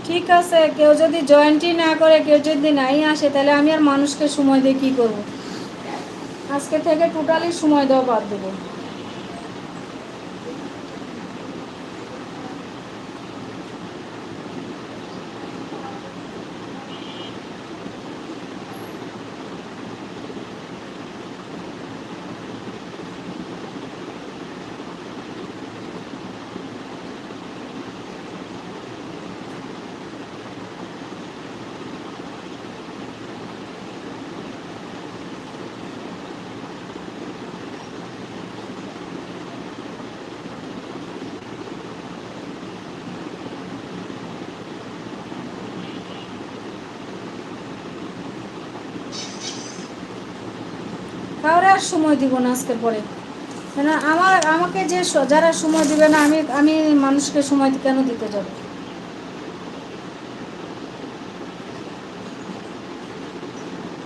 ঠিক আছে, কেউ যদি জয়েন্টই না করে, কেউ যদি নাই আসে, তাহলে আমি আর মানুষকে সময় দিয়ে কী করবো? আজকে থেকে টোটালি সময় দেওয়া বাদ দেবো। কাউরে আর সময় দিব না আজকের পরে। কেন আমাকে যারা সময় দিবে না, আমি মানুষকে সময় কেন দিতে যাব?